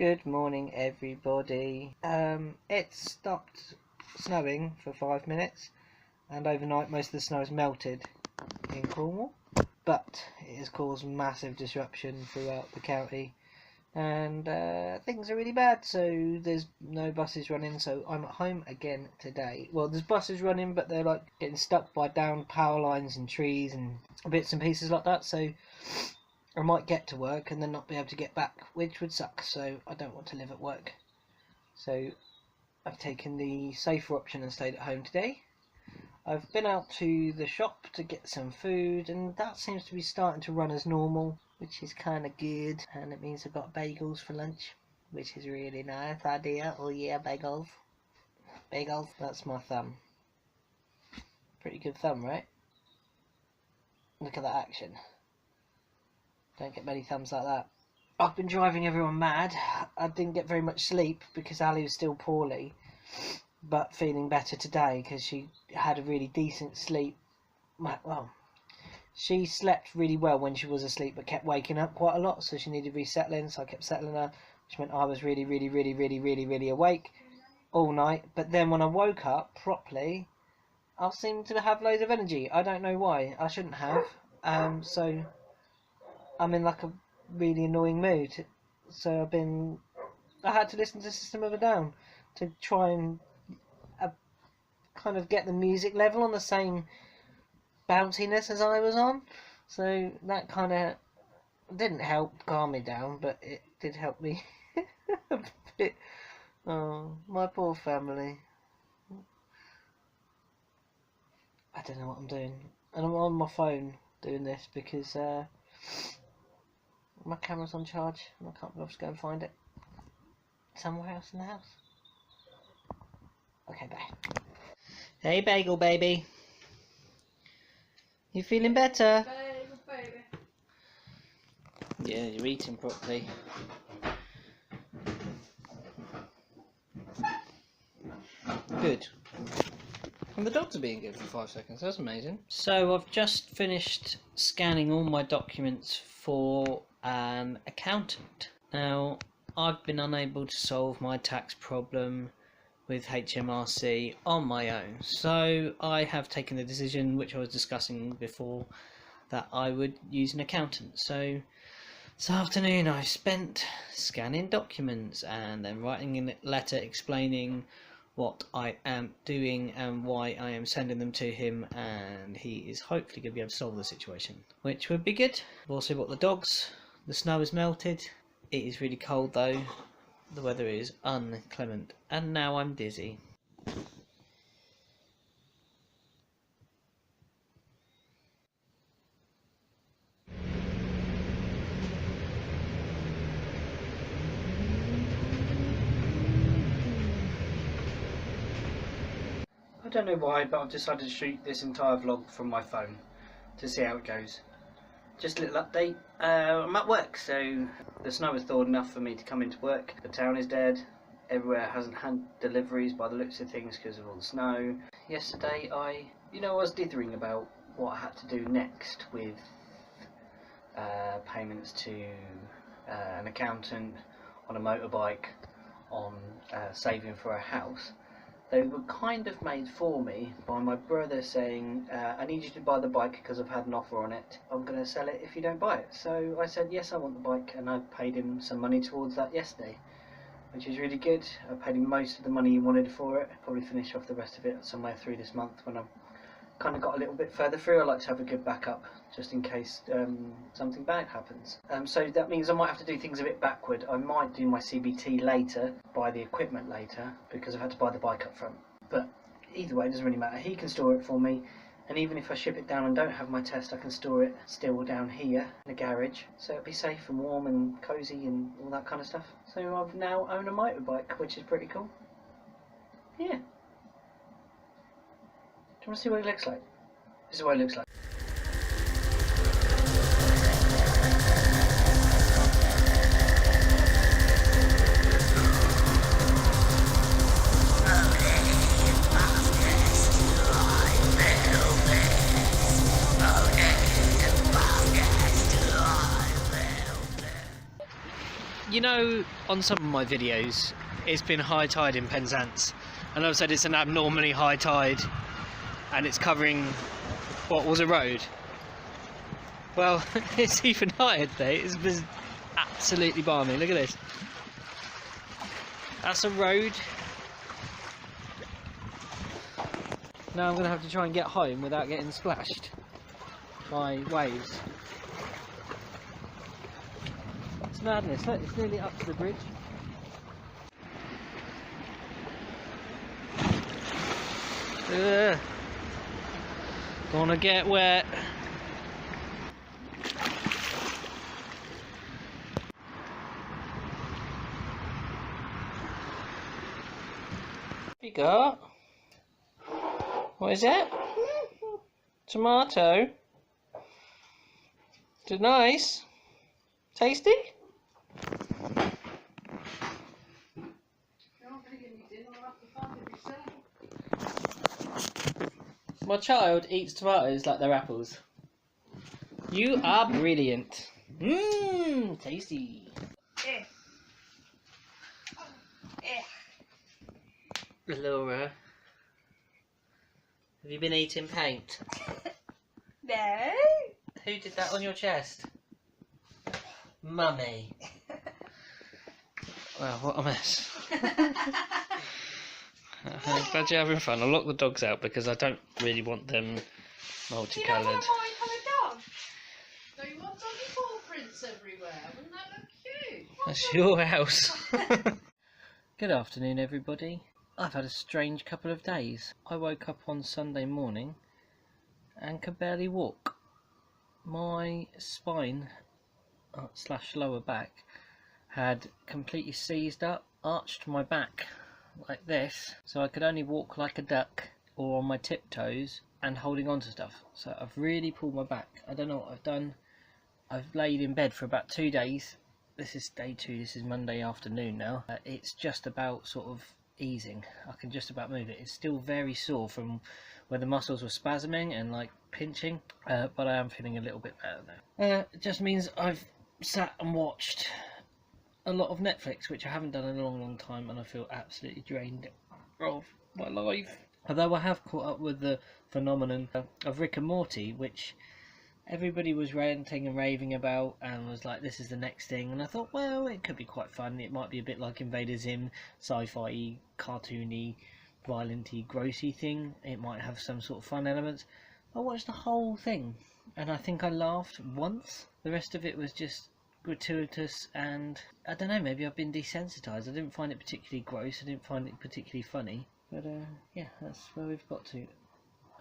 Good morning, everybody. It stopped snowing for 5 minutes, and overnight most of the snow has melted in Cornwall, but it has caused massive disruption throughout the county, and things are really bad. So there's no buses running, so I'm at home again today. Well, there's buses running, but they're like getting stuck by down power lines and trees and bits and pieces like that, so I might get to work and then not be able to get back, which would suck, so I don't want to live at work. So I've taken the safer option and stayed at home today. I've been out to the shop to get some food, and that seems to be starting to run as normal, which is kind of good. And it means I've got bagels for lunch, which is really nice idea. Oh yeah, bagels. Bagels. That's my thumb. Pretty good thumb, right? Look at that action. Don't get many thumbs like that. I've been driving everyone mad. I didn't get very much sleep because Ali was still poorly, but feeling better today because she had a really decent sleep. Well, she slept really well when she was asleep, but kept waking up quite a lot, so she needed resettling, so I kept settling her, which meant I was really awake all night. But then when I woke up properly, I seemed to have loads of energy. I don't know why. I shouldn't have. So I'm in like a really annoying mood, so I had to listen to System of a Down to try and kind of get the music level on the same bounciness as I was on, so that kind of didn't help calm me down, but it did help me a bit. Oh, my poor family. I don't know what I'm doing, and I'm on my phone doing this because my camera's on charge and I can't be able to go and find it somewhere else in the house. Okay, bye. Hey, bagel baby. You feeling better? Bagel baby. Yeah, you're eating properly. Good. And the dogs are being good for 5 seconds. That's amazing. So I've just finished scanning all my documents for an accountant. Now, I've been unable to solve my tax problem with HMRC on my own, so I have taken the decision, which I was discussing before, that I would use an accountant. So this afternoon I spent scanning documents and then writing a letter explaining what I am doing and why I am sending them to him, and he is hopefully going to be able to solve the situation, which would be good. I've also got the dogs. The snow has melted. It is really cold though. The weather is inclement, and now I'm dizzy. I don't know why, but I've decided to shoot this entire vlog from my phone to see how it goes. Just a little update. I'm at work, so the snow has thawed enough for me to come into work. The town is dead. Everywhere hasn't had deliveries by the looks of things because of all the snow. Yesterday I was dithering about what I had to do next with payments to an accountant, on a motorbike, on saving for a house. They were kind of made for me by my brother saying, I need you to buy the bike because I've had an offer on it. I'm going to sell it if you don't buy it. So I said, yes, I want the bike, and I paid him some money towards that yesterday, which is really good. I paid him most of the money he wanted for it. Probably finish off the rest of it somewhere through this month when I've kind of got a little bit further through. I like to have a good backup just in case something bad happens. So that means I might have to do things a bit backward. I might do my CBT later, buy the equipment later, because I've had to buy the bike up front. But either way, it doesn't really matter. He can store it for me, and even if I ship it down and don't have my test, I can store it still down here in the garage, so it'll be safe and warm and cosy and all that kind of stuff. So I now own a motorbike, which is pretty cool. Yeah. Do you want to see what it looks like? This is what it looks like. You know, know on some of my videos it's been high tide in Penzance, and I've said it's an abnormally high tide and it's covering what was a road. Well, it's even higher today. It's been absolutely balmy. Look at this. That's a road. Now I'm going to have to try and get home without getting splashed by waves. It's madness. Look, it's nearly up to the bridge. Ugh. Gonna get wet. You got? What is it? Tomato? Is it nice? Tasty? My child eats tomatoes like they're apples. You are brilliant. Mmm, tasty. Laura, have you been eating paint? No. Who did that on your chest? Mummy. Well, what a mess. I'm glad you're having fun. I'll lock the dogs out because I don't really want them multicoloured. You don't want my coloured dog? No, you want doggy paw prints everywhere. Wouldn't that look cute? That's your house. Good afternoon, everybody. I've had a strange couple of days. I woke up on Sunday morning and could barely walk. My spine / lower back had completely seized up, arched my back like this, so I could only walk like a duck or on my tiptoes and holding on to stuff. So I've really pulled my back. I don't know what I've done. I've laid in bed for about 2 days. This is day 2, this is Monday afternoon now. It's just about sort of easing. I can just about move it. It's still very sore from where the muscles were spasming and like pinching, but I am feeling a little bit better now. It just means I've sat and watched a lot of Netflix, which I haven't done in a long time, and I feel absolutely drained of my life. Although I have caught up with the phenomenon of Rick and Morty, which everybody was ranting and raving about and was like, this is the next thing, and I thought, well, it could be quite fun. It might be a bit like Invader Zim, sci-fi, cartoony, violent-y, grossy thing. It might have some sort of fun elements. I watched the whole thing and I think I laughed once. The rest of it was just gratuitous, and I don't know, maybe I've been desensitized. I didn't find it particularly gross, I didn't find it particularly funny, but yeah, that's where we've got to.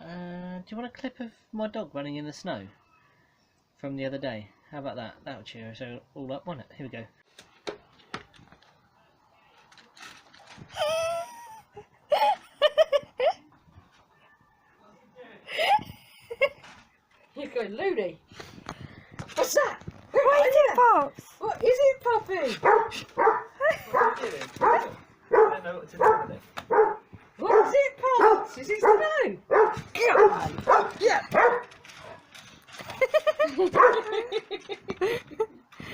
Do you want a clip of my dog running in the snow from the other day? How about that? That'll cheer us all up, won't it? Here we go. You're going loony. What's that? What is it, Pops? What is it, Puppy? What are you doing? I don't know what to do with it. What is it, Pops? Is it snow? God! Yeah.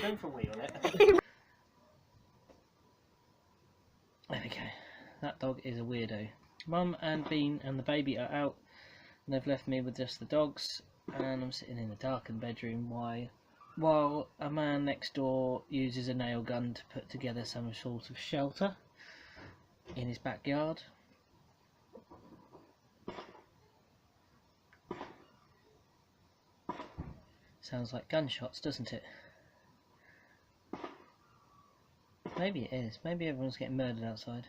Going for a wee on it. There we go. That dog is a weirdo. Mum and Bean and the baby are out, and they've left me with just the dogs, and I'm sitting in a darkened bedroom while a man next door uses a nail gun to put together some sort of shelter in his backyard. Sounds like gunshots, doesn't it? Maybe it is. Maybe everyone's getting murdered outside.